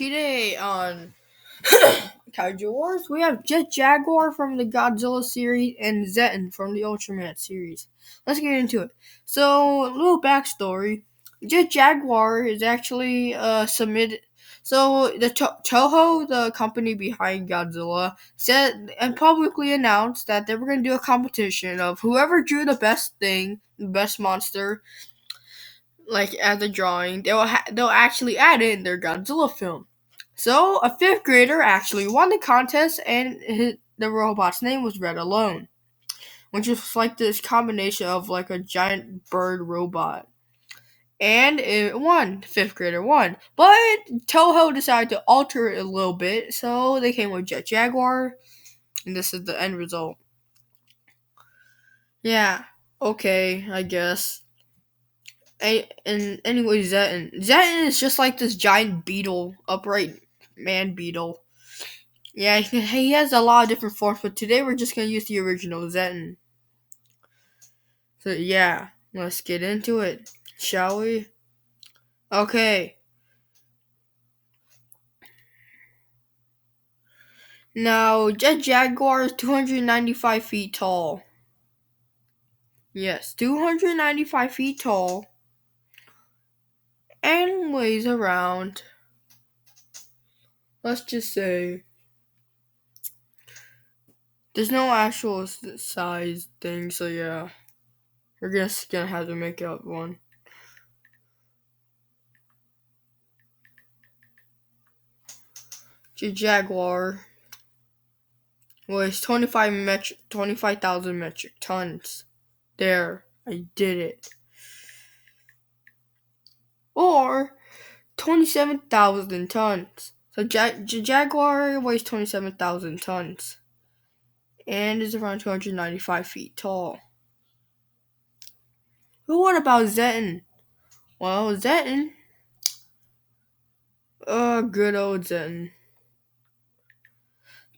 today on Kaiju Wars, we have Jaguar from the Godzilla series and Zetton from the Ultraman series. Let's get into it. So, a little backstory. Jaguar is actually submitted. So, the Toho, the company behind Godzilla, said and publicly announced that they were going to do a competition of whoever drew the best thing, the best monster, like as a drawing, they'll actually add it in their Godzilla film. So a fifth grader actually won the contest, and the robot's name was Red Alone, which is like this combination of like a giant bird robot. And it won. Fifth grader won. But Toho decided to alter it a little bit, so they came with Jaguar, and this is the end result. Yeah, okay, I guess. And anyway, Zetton. Zetton is just like this giant beetle, upright man beetle. Yeah, he has a lot of different forms, but today we're just gonna use the original Zetton. So yeah, let's get into it, shall we? Okay. Now, Jaguar is 295 feet tall. Yes, 295 feet tall. And weighs around, let's just say, there's no actual size thing, so yeah. We're just gonna have to make up one. Jaguar weighs 25,000 metric tons. There, I did it. Or 27,000 tons. So Jaguar weighs 27,000 tons and is around 295 feet tall. But what about Zetton? Well, Zetton, good old Zetton.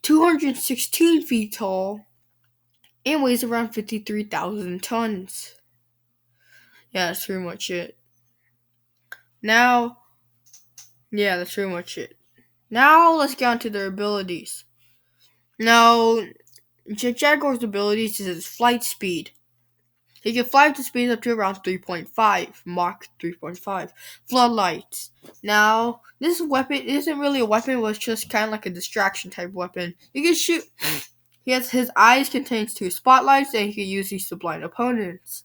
216 feet tall and weighs around 53,000 tons. Yeah, that's pretty much it. Now, yeah, that's pretty much it. Now, let's get on to their abilities. Now, Jaguar's abilities is his flight speed. He can fly to speeds up to around 3.5, Mach 3.5. Floodlights. Now, this weapon isn't really a weapon, but it's just kind of like a distraction type weapon. You can shoot. His eyes contains 2 spotlights, and he can use these to blind opponents.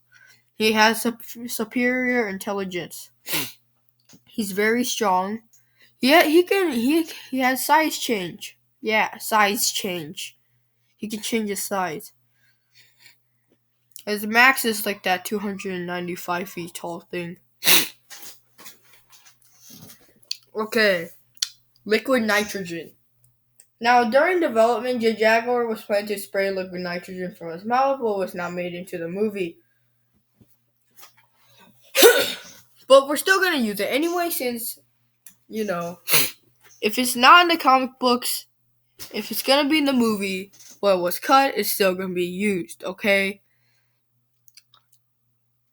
He has superior intelligence. He's very strong. Yeah, he has size change. Yeah, size change. He can change his size. His max is like that 295 feet tall thing. Okay. Liquid nitrogen. Now, during development, Jaguar was planning to spray liquid nitrogen from his mouth, but was not made into the movie. But we're still gonna use it anyway, since, if it's not in the comic books, if it's gonna be in the movie, what was cut is still gonna be used, okay?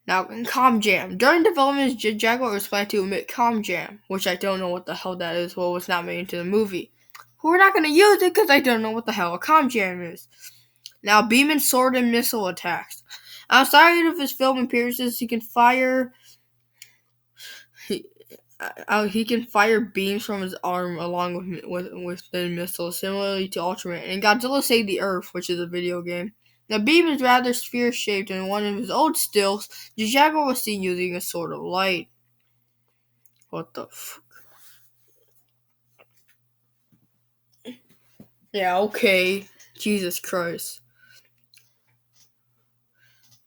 Now, in Calm Jam. During development, Jaguar was planning to emit Calm Jam, which I don't know what the hell that is, well, was not made into the movie. But we're not gonna use it because I don't know what the hell a Calm Jam is. Now, beam and sword and missile attacks. Outside of his film appearances, he can fire beams from his arm along with the missiles, similarly to Ultraman. And Godzilla Save the Earth, which is a video game. The beam is rather sphere-shaped, and in one of his old stills, the Jaguar was seen using a sword of light. What the fuck? Yeah, okay. Jesus Christ.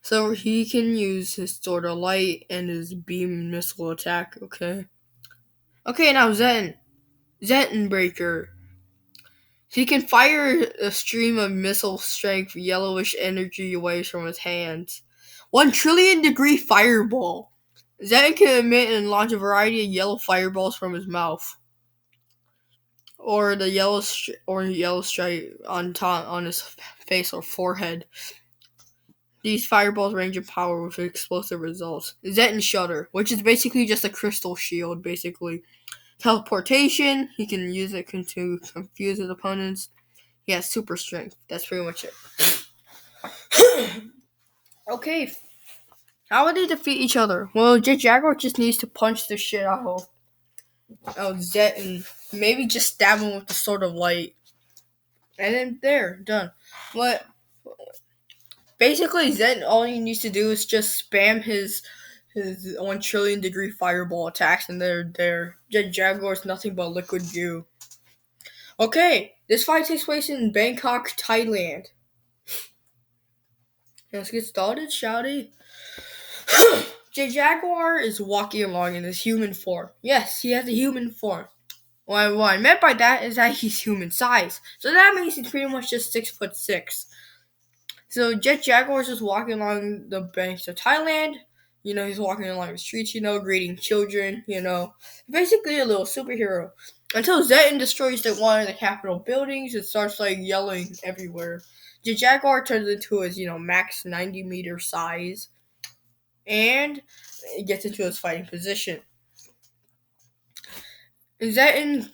So he can use his sword of light and his beam missile attack, okay? Okay, now Zetton Breaker. He can fire a stream of missile-strength yellowish energy waves from his hands. 1 trillion degree fireball. Zetton can emit and launch a variety of yellow fireballs from his mouth, or the yellow stripe on his face or forehead. These fireballs range in power with explosive results. Zetton Shudder, which is basically just a crystal shield, basically. Teleportation, he can use it to confuse his opponents. He has super strength. That's pretty much it. Okay, how would they defeat each other? Well, Jaguar just needs to punch the shit out of Zet and maybe just stab him with the sword of light. And then there, done. But basically, Zetton, all he needs to do is just spam his 1 trillion degree fireball attacks, and they're there. Jaguar is nothing but liquid goo. Okay, this fight takes place in Bangkok, Thailand. Let's get started, shouty. Jaguar is walking along in his human form. Yes, he has a human form. What I meant by that is that he's human size. So that means he's pretty much just 6'6". So Jaguar is just walking along the banks of Thailand. He's walking along the streets, greeting children, Basically a little superhero. Until Zetton destroys one of the Capitol buildings and starts, yelling everywhere. The Jaguar turns into his, max 90-meter size. And it gets into his fighting position. Zetton,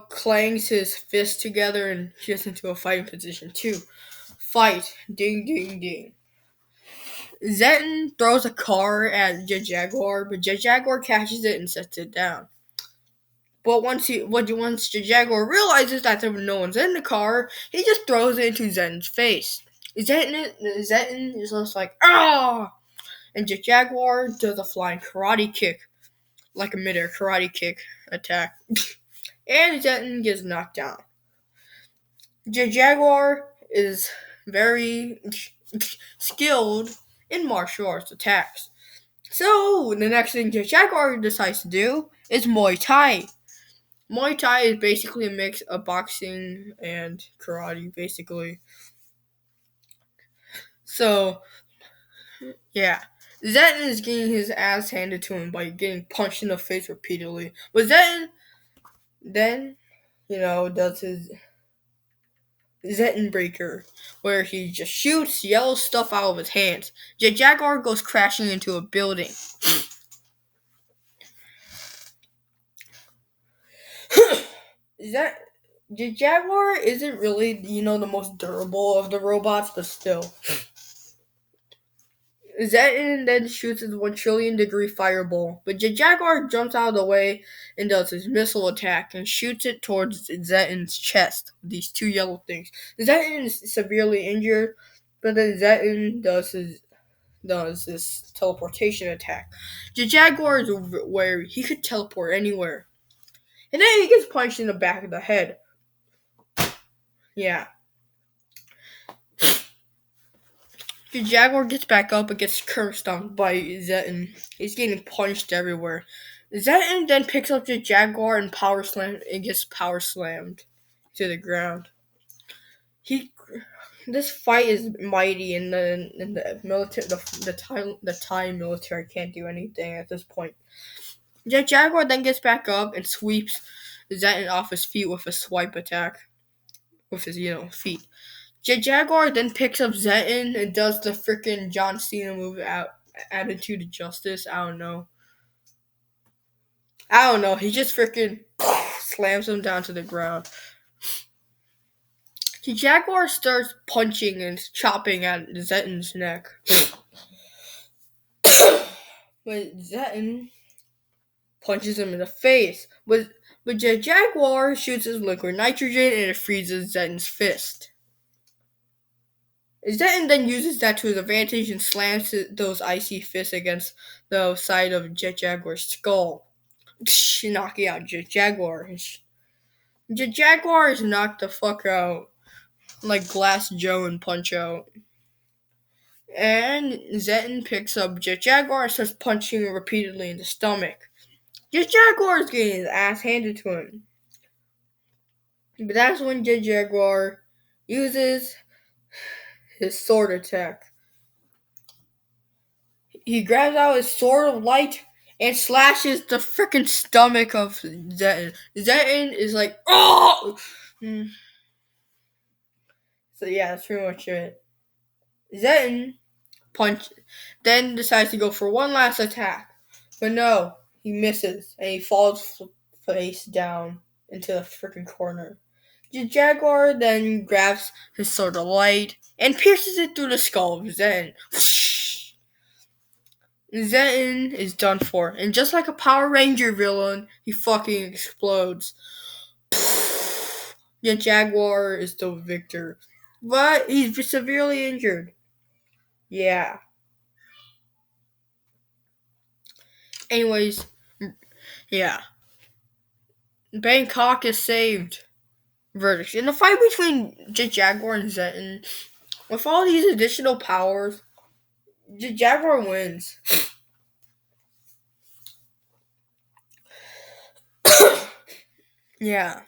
clangs his fists together and gets into a fighting position too. Fight. Ding, ding, ding. Zetton throws a car at Jaguar, but Jaguar catches it and sets it down. But once Jaguar realizes that no one's in the car, he just throws it into Zetton's face. Zetton is just like, ah! And Jaguar does a flying karate kick, like a midair karate kick attack. And Zetton gets knocked down. Jaguar is very skilled in martial arts attacks. So, the next thing Jaguar decides to do is Muay Thai. Muay Thai is basically a mix of boxing and karate, basically. So, yeah. Zetton is getting his ass handed to him by getting punched in the face repeatedly. But Zetton then, does his Zetton Breaker, where he just shoots yellow stuff out of his hands. Jaguar goes crashing into a building. The Jaguar isn't really, the most durable of the robots, but still. Zetton then shoots his 1 trillion degree fireball, but Jaguar jumps out of the way and does his missile attack and shoots it towards Zetton's chest. These two yellow things. Zetton is severely injured, but then Zetton does this teleportation attack. The Jaguar is wary. He could teleport anywhere. And then he gets punched in the back of the head. Yeah. The Jaguar gets back up and gets curb stomped by Zetton. He's getting punched everywhere. Zetton then picks up the Jaguar and gets power slammed to the ground. This fight is mighty, and the military, the Thai military can't do anything at this point. The Jaguar then gets back up and sweeps Zetton off his feet with a swipe attack with his feet. Jaguar then picks up Zetton and does the freaking John Cena move out Attitude of Justice. I don't know. He just freaking slams him down to the ground. The Jaguar starts punching and chopping at Zetton's neck. But Zetton punches him in the face. But the Jaguar shoots his liquid nitrogen and it freezes Zetton's fist. Zetton then uses that to his advantage and slams those icy fists against the side of Jaguar's skull, knocking out Jaguar. Jaguar is knocked the fuck out, like Glass Joe and Punch Out. And Zetton picks up Jaguar and starts punching him repeatedly in the stomach. Jaguar is getting his ass handed to him. But that's when Jaguar uses his sword attack. He grabs out his sword of light and slashes the freaking stomach of Zetton. Zetton is like, oh! So yeah, that's pretty much it. Zetton then decides to go for one last attack. But no, he misses and he falls face down into the freaking corner. The Jaguar then grabs his sword of light and pierces it through the skull of Zen. Zetton is done for, and just like a Power Ranger villain, he fucking explodes. The Jaguar is the victor, but he's severely injured. Yeah. Anyways, yeah. Bangkok is saved. Verdict. In the fight between Jaguar and Zetton, with all these additional powers, Jaguar wins. Yeah.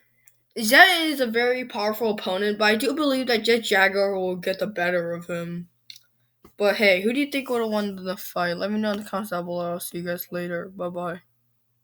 Zetton is a very powerful opponent, but I do believe that Jaguar will get the better of him. But hey, who do you think would have won the fight? Let me know in the comments down below. I'll see you guys later. Bye bye.